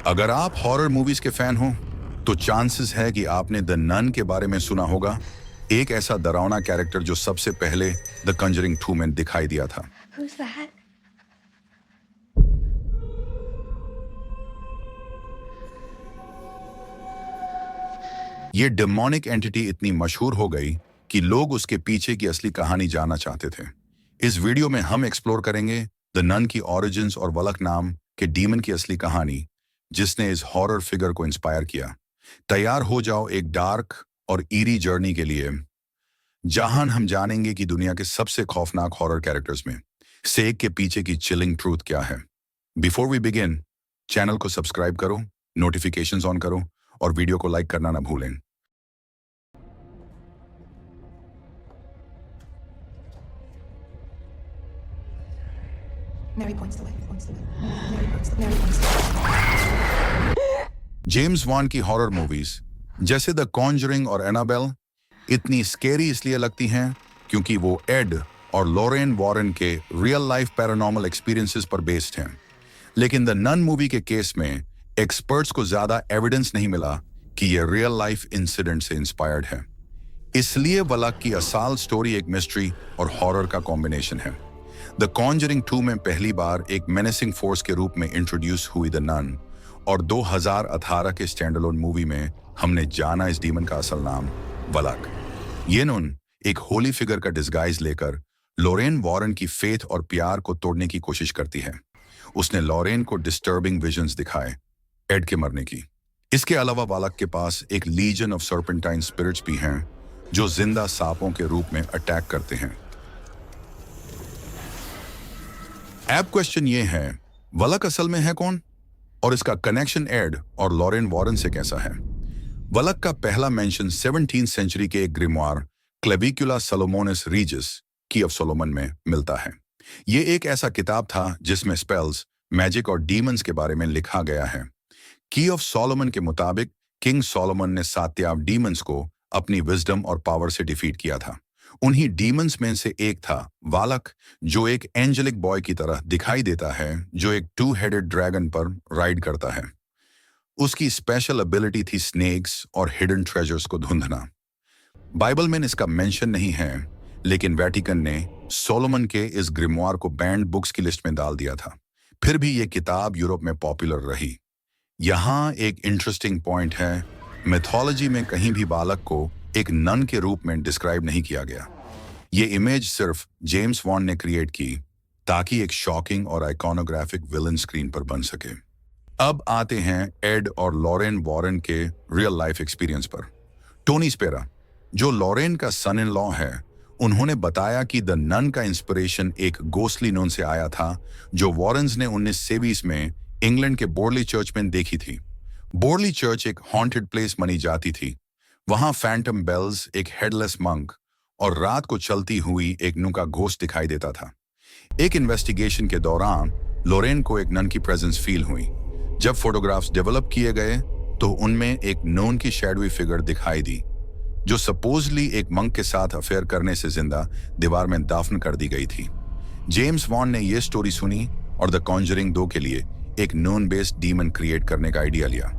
अगर आप horror movies के फैन हो तो चांसेस है कि आपने द नन के बारे में सुना होगा। एक ऐसा डरावना कैरेक्टर जो सबसे पहले द कंजरिंग 2 में दिखाई दिया था। Who's that? ये डेमोनिक एंटिटी इतनी मशहूर हो गई कि लोग उसके पीछे की असली कहानी जानना चाहते थे। इस वीडियो में हम एक्सप्लोर करेंगे द नन की ओरिजिन्स और वलक नाम के डीमन की असली कहानी, जिसने इस हॉरर फिगर को इंस्पायर किया। तैयार हो जाओ एक डार्क और ईरी जर्नी के लिए, जहां हम जानेंगे कि दुनिया के सबसे खौफनाक हॉरर कैरेक्टर्स में से एक के पीछे की चिलिंग ट्रूथ क्या है। बिफोर वी बिगिन, चैनल को सब्सक्राइब करो, नोटिफिकेशंस ऑन करो और वीडियो को लाइक करना ना भूलें। Mary points the way. Mary points the way. James Wan की हॉरर मूवीज जैसे द कॉन्जरिंग और एनाबेल इतनी स्केरी इसलिए लगती हैं क्योंकि वो एड और लॉरेन वॉरेन के रियल लाइफ पैरानॉर्मल एक्सपीरियंसेस पर बेस्ड हैं। लेकिन द नन मूवी के केस में एक्सपर्ट्स को ज्यादा एविडेंस नहीं मिला कि ये रियल लाइफ इंसिडेंट से इंस्पायर्ड है। इसलिए वलक की असाल स्टोरी एक मिस्ट्री और हॉरर का कॉम्बिनेशन है। द कॉन्जरिंग 2 में पहली बार एक मेनेसिंग फोर्स के रूप में इंट्रोड्यूस हुई द नन, और 2018 के स्टैंडअलोन मूवी में हमने जाना इस डीमन का असल नाम वलक। ये नून एक होली फिगर का डिस्गाइज लेकर लॉरेन वॉरेन की फेथ और प्यार को तोड़ने की कोशिश करती है। उसने लॉरेन को डिस्टर्बिंग विजन्स दिखाए एड के मरने की। इसके अलावा वलक के पास एक लीजन ऑफ सर्पेंटाइन स्पिरिट्स भी हैं जो जिंदा सांपों के रूप में अटैक करते हैं। अब क्वेश्चन ये है, वलक असल में है कौन और इसका कनेक्शन एड और लॉरेन वॉरेन से कैसा है? वलक का पहला मेंशन 17वीं सेंचुरी के एक ग्रिमवार क्लेविकुला सोलोमोनिस रीजिस की ऑफ सोलोमन में मिलता है। ये एक ऐसा किताब था जिसमें स्पेल्स, मैजिक और डीमंस के बारे में लिखा गया है। की ऑफ सोलोमन के मुताबिक किंग सोलोमन ने 7 डीमंस को अपनी विजडम और पावर से डिफीट किया था। उन्हीं डीमंस में से एक था वालक, जो एक एंजेलिक बॉय की तरह दिखाई देता है जो एक 2 हेडेड ड्रैगन पर राइड करता है। उसकी स्पेशल एबिलिटी थी स्नेक्स और हिडन ट्रेजर्स को ढूंढना। बाइबल में इसका मेंशन नहीं है, लेकिन वेटिकन ने सोलोमन के इस ग्रिमवार को बैंड बुक्स की लिस्ट में डाल दिया था। फिर भी ये किताब यूरोप में पॉपुलर रही। यहाँ एक इंटरेस्टिंग पॉइंट है, मिथोलॉजी में कहीं भी बालक को एक नन के रूप में डिस्क्राइब नहीं किया गया। ये इमेज सिर्फ जेम्स वॉन ने क्रिएट की ताकि एक शॉकिंग और आइकॉनोग्राफिक विलन स्क्रीन पर बन सके। अब आते हैं एड और लॉरेन वॉरेन के रियल लाइफ एक्सपीरियंस पर। टोनी स्पेरा, जो लॉरेन का सन इन लॉ है, उन्होंने बताया कि द नन का इंस्पिरेशन एक गोस्टली नून से आया था जो वॉरेन्स ने 1920 में इंग्लैंड के बोरली चर्च में देखी थी। बोरली चर्च एक हॉन्टेड प्लेस मानी जाती थी। वहां फैंटम बेल्स, एक हेडलेस मंक और रात को चलती हुई एक नून का घोस्ट दिखाई देता था। एक इन्वेस्टिगेशन के दौरान लॉरेन को एक नन की प्रेजेंस फील हुई। जब फोटोग्राफ्स डेवलप किए गए तो उनमें एक नून की शैडोवी फिगर दिखाई दी जो सपोजली एक मंक के साथ अफेयर करने से जिंदा दीवार में दफन कर दी गई थी। जेम्स वॉन ने यह स्टोरी सुनी और द कॉन्जरिंग 2 के लिए एक नून बेस्ड डीमन क्रिएट करने का आइडिया लिया।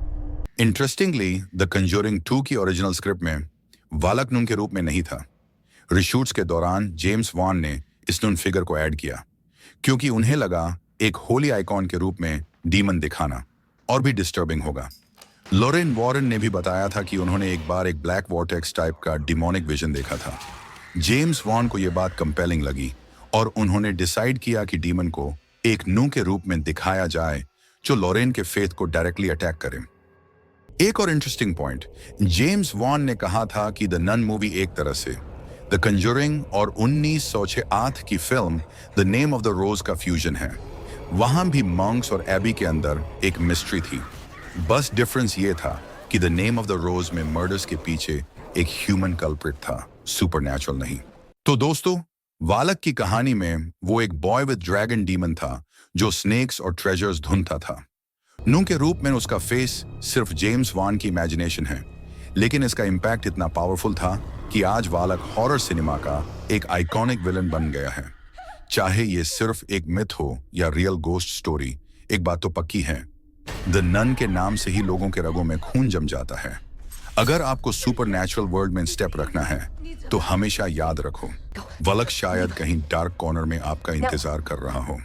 इंटरेस्टिंगली, द कंजरिंग 2 की ओरिजिनल स्क्रिप्ट में वालक नून के रूप में नहीं था। रिशूट्स के दौरान जेम्स वॉन ने इस नून फिगर को ऐड किया क्योंकि उन्हें लगा एक होली आइकॉन के रूप में डीमन दिखाना और भी डिस्टर्बिंग होगा। लॉरेन वॉरेन ने भी बताया था कि उन्होंने एक बार एक ब्लैक वॉर्टेक्स टाइप का डिमोनिक विजन देखा था। जेम्स वॉन को यह बात कंपेलिंग लगी और उन्होंने डिसाइड किया कि डीमन को एक नू के रूप में दिखाया जाए जो लॉरेन के फेथ को डायरेक्टली अटैक करे। एक और इंटरेस्टिंग पॉइंट, जेम्स वॉन ने कहा था कि द नन मूवी एक तरह से द कंजरिंग और 1908 की film the name of the rose का फ्यूजन है। वहां भी मंक्स और एबी के अंदर एक मिस्ट्री थी। बस डिफरेंस ये था कि द नेम ऑफ द रोज में मर्डर्स के पीछे एक ह्यूमन कल्प्रिट था, सुपरनैचुरल नहीं। तो दोस्तों, वालक की कहानी में वो एक बॉय विद ड्रैगन डीमन था जो स्नेक्स और ट्रेजर्स ढूंढता था। नू के रूप में उसका फेस सिर्फ जेम्स वॉन की इमेजिनेशन है, लेकिन इसका इम्पैक्ट इतना पावरफुल था कि आज वालक हॉरर सिनेमा का एक आइकॉनिक विलन बन गया है। चाहे ये सिर्फ एक मिथ हो या रियल गोस्ट स्टोरी, एक बात तो पक्की है, द नन के नाम से ही लोगों के रगों में खून जम जाता है। अगर आपको सुपर नेचुरल वर्ल्ड में स्टेप रखना है तो हमेशा याद रखो, वलक शायद कहीं डार्क कॉर्नर में आपका इंतजार कर रहा हो।